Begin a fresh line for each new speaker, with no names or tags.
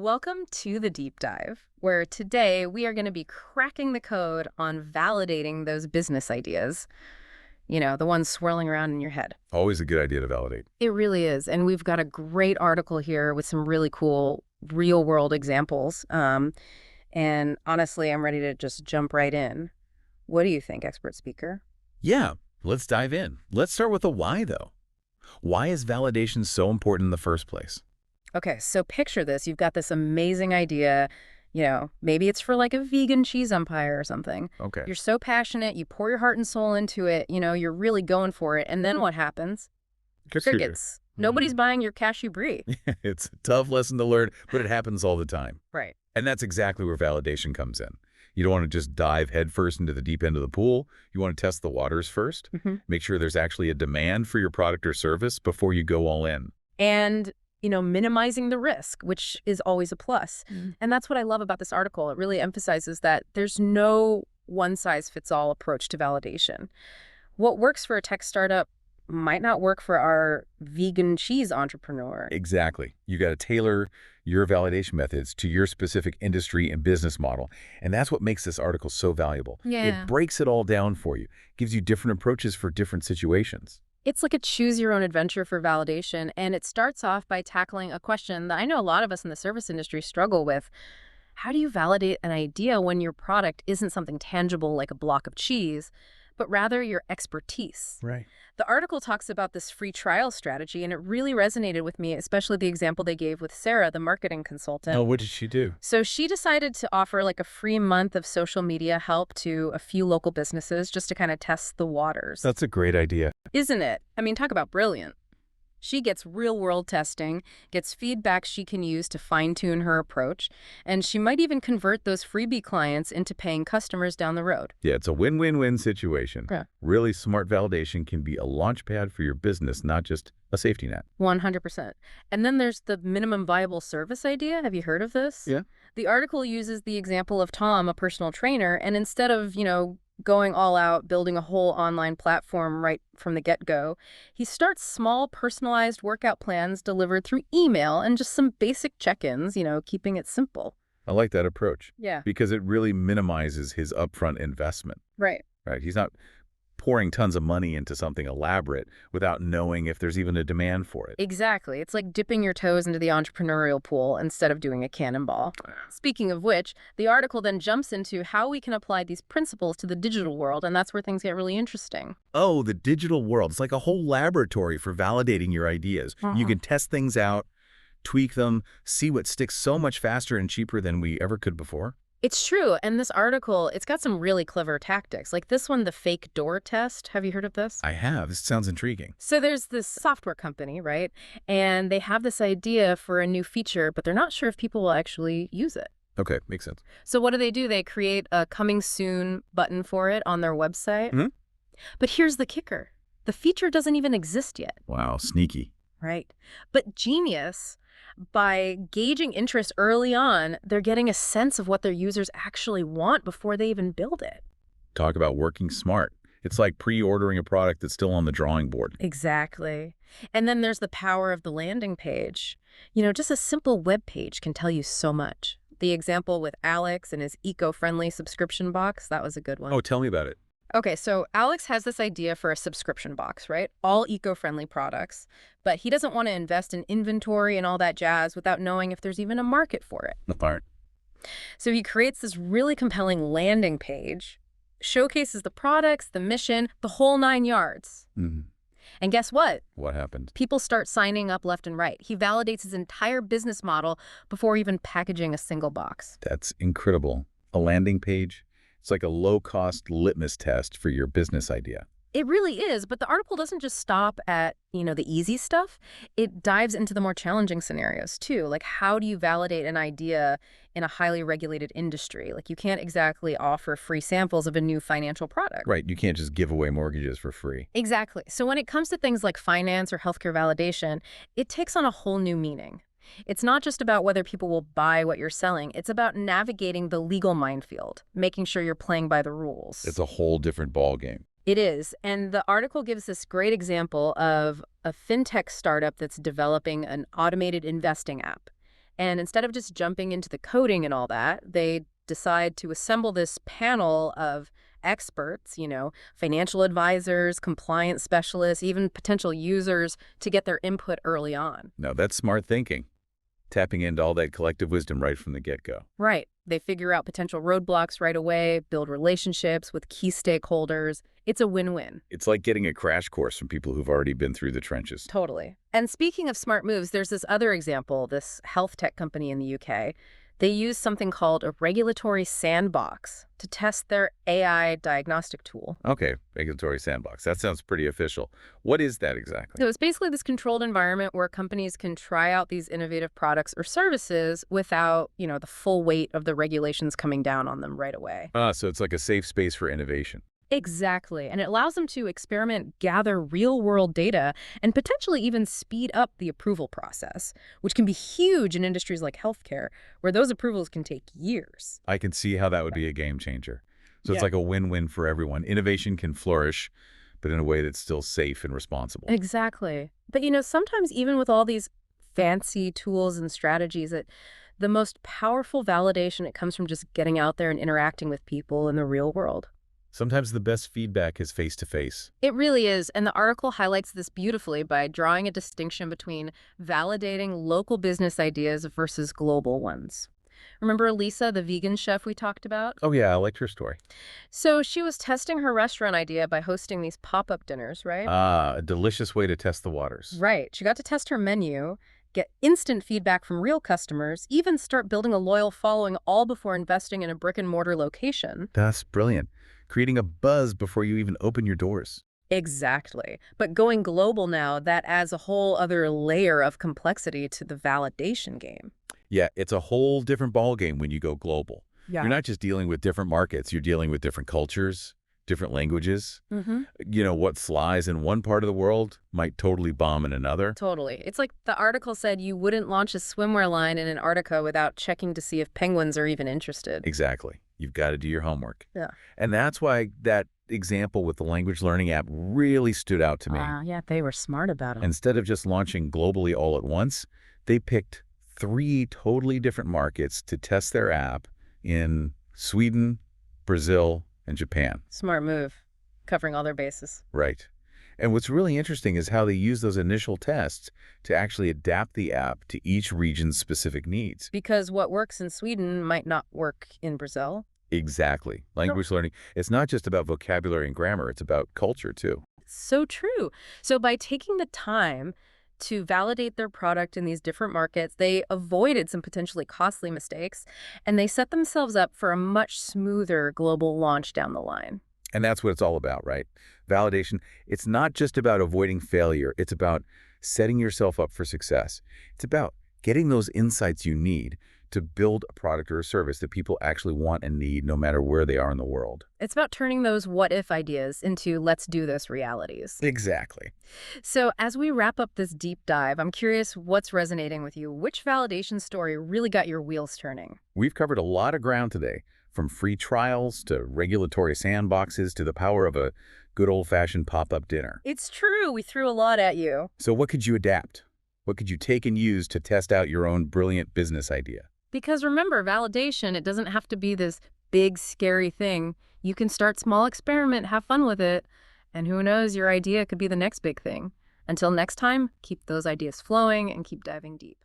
Welcome to the deep dive, where today we are going to be cracking the code on validating those business ideas, the ones swirling around in your head.
Always a good idea to validate.
It really is. And we've got a great article here with some really cool real world examples. And honestly, I'm ready to just jump right in. What do you think, expert speaker?
Yeah, let's dive in. Let's start with the why, though. Why is validation so important in the first place?
Okay, so picture this. You've got this amazing idea. Maybe it's for like a vegan cheese empire or something.
Okay.
You're so passionate, you pour your heart and soul into it, you're really going for it. And then what happens? Crickets. Nobody's buying your cashew brie.
It's a tough lesson to learn, but it happens all the time.
Right.
And that's exactly where validation comes in. You don't want to just dive headfirst into the deep end of the pool. You want to test the waters first. Make sure there's actually a demand for your product or service before you go all in.
And minimizing the risk, which is always a plus. And that's what I love about this article. It really emphasizes that there's no one-size-fits-all approach to validation. What works for a tech startup might not work for our vegan cheese entrepreneur.
Exactly. You got to tailor your validation methods to your specific industry and business model. And that's what makes this article so valuable.
Yeah.
It breaks it all down for you, gives you different approaches for different situations.
It's like a choose-your-own-adventure for validation, and it starts off by tackling a question that I know a lot of us in the service industry struggle with. How do you validate an idea when your product isn't something tangible like a block of cheese, but rather your expertise?
Right.
The article talks about this free trial strategy, and it really resonated with me, especially the example they gave with Sarah, the marketing consultant.
Oh, what did she do?
So she decided to offer like a free month of social media help to a few local businesses just to kind of test the waters.
That's a great idea.
Isn't it? I mean, talk about brilliant. She gets real-world testing, gets feedback she can use to fine-tune her approach, and she might even convert those freebie clients into paying customers down the road.
Yeah, it's a win-win-win situation.
Yeah.
Really smart validation can be a launch pad for your business, not just a safety net.
100%. And then there's the minimum viable service idea. Have you heard of this?
Yeah.
The article uses the example of Tom, a personal trainer, and instead of, going all out, building a whole online platform right from the get-go, he starts small, personalized workout plans delivered through email and just some basic check-ins, keeping it simple.
I like that approach.
Yeah.
Because it really minimizes his upfront investment.
Right.
Right? He's not pouring tons of money into something elaborate without knowing if there's even a demand for it.
Exactly. It's like dipping your toes into the entrepreneurial pool instead of doing a cannonball. Speaking of which, the article then jumps into how we can apply these principles to the digital world, and that's where things get really interesting.
Oh, the digital world. It's like a whole laboratory for validating your ideas. You can test things out, tweak them, see what sticks so much faster and cheaper than we ever could before.
It's true, and this article, it's got some really clever tactics. Like this one, the fake door test. Have you heard of this?
I have. This sounds intriguing.
So there's this software company, right? And they have this idea for a new feature, but they're not sure if people will actually use it.
Okay, makes sense.
So what do? They create a coming soon button for it on their website.
Mm-hmm.
But here's the kicker. The feature doesn't even exist yet.
Wow, sneaky.
Right. But genius. By gauging interest early on, they're getting a sense of what their users actually want before they even build it.
Talk about working smart. It's like pre-ordering a product that's still on the drawing board.
Exactly. And then there's the power of the landing page. Just a simple web page can tell you so much. The example with Alex and his eco-friendly subscription box, that was a good one.
Oh, tell me about it.
Okay, so Alex has this idea for a subscription box, right? All eco-friendly products, but he doesn't want to invest in inventory and all that jazz without knowing if there's even a market for it.
The part.
So he creates this really compelling landing page, showcases the products, the mission, the whole 9 yards.
Mm-hmm.
And guess what?
What happened?
People start signing up left and right. He validates his entire business model before even packaging a single box.
That's incredible. A landing page. It's like a low-cost litmus test for your business idea.
It really is, but the article doesn't just stop at, the easy stuff. It dives into the more challenging scenarios, too. Like, how do you validate an idea in a highly regulated industry? Like, you can't exactly offer free samples of a new financial product.
Right. You can't just give away mortgages for free.
Exactly. So when it comes to things like finance or healthcare validation, it takes on a whole new meaning. It's not just about whether people will buy what you're selling. It's about navigating the legal minefield, making sure you're playing by the rules.
It's a whole different ballgame.
It is. And the article gives this great example of a fintech startup that's developing an automated investing app. And instead of just jumping into the coding and all that, they decide to assemble this panel of experts, financial advisors, compliance specialists, even potential users to get their input early on.
Now, that's smart thinking, tapping into all that collective wisdom right from the get-go.
Right. They figure out potential roadblocks right away, build relationships with key stakeholders. It's a win-win.
It's like getting a crash course from people who've already been through the trenches.
Totally. And speaking of smart moves, there's this other example, this health tech company in the UK. They use something called a regulatory sandbox to test their AI diagnostic tool.
Okay, regulatory sandbox. That sounds pretty official. What is that exactly?
So it's basically this controlled environment where companies can try out these innovative products or services without, the full weight of the regulations coming down on them right away.
So it's like a safe space for innovation.
Exactly. And it allows them to experiment, gather real-world data, and potentially even speed up the approval process, which can be huge in industries like healthcare, where those approvals can take years.
I can see how that would be a game changer. So it's
Yeah.
like a win-win for everyone. Innovation can flourish, but in a way that's still safe and responsible.
Exactly. But, sometimes even with all these fancy tools and strategies, the most powerful validation, it comes from just getting out there and interacting with people in the real world.
Sometimes the best feedback is face-to-face.
It really is, and the article highlights this beautifully by drawing a distinction between validating local business ideas versus global ones. Remember Elisa, the vegan chef we talked about?
Oh yeah, I liked her story.
So she was testing her restaurant idea by hosting these pop-up dinners, right?
A delicious way to test the waters.
Right. She got to test her menu, get instant feedback from real customers, even start building a loyal following all before investing in a brick-and-mortar location.
That's brilliant. Creating a buzz before you even open your doors.
Exactly. But going global now, that adds a whole other layer of complexity to the validation game.
Yeah, it's a whole different ballgame when you go global.
Yeah.
You're not just dealing with different markets, you're dealing with different cultures, different languages.
Mm-hmm.
What flies in one part of the world might totally bomb in another.
Totally. It's like the article said you wouldn't launch a swimwear line in Antarctica without checking to see if penguins are even interested.
Exactly. You've got to do your homework.
Yeah.
And that's why that example with the language learning app really stood out to me.
Yeah, they were smart about it.
Instead of just launching globally all at once, they picked 3 totally different markets to test their app in Sweden, Brazil, and Japan.
Smart move, covering all their bases.
Right. And what's really interesting is how they use those initial tests to actually adapt the app to each region's specific needs.
Because what works in Sweden might not work in Brazil.
Exactly. Language learning, it's not just about vocabulary and grammar, it's about culture too.
So true. So by taking the time to validate their product in these different markets, they avoided some potentially costly mistakes, and they set themselves up for a much smoother global launch down the line.
And that's what it's all about, right? Validation, it's not just about avoiding failure. It's about setting yourself up for success. It's about getting those insights you need to build a product or a service that people actually want and need no matter where they are in the world.
It's about turning those what-if ideas into let's do this realities.
Exactly.
So as we wrap up this deep dive, I'm curious what's resonating with you. Which validation story really got your wheels turning?
We've covered a lot of ground today, from free trials to regulatory sandboxes to the power of a good old-fashioned pop-up dinner.
It's true. We threw a lot at you.
So what could you adapt? What could you take and use to test out your own brilliant business idea?
Because remember, validation, it doesn't have to be this big, scary thing. You can start small, experiment, have fun with it, and who knows, your idea could be the next big thing. Until next time, keep those ideas flowing and keep diving deep.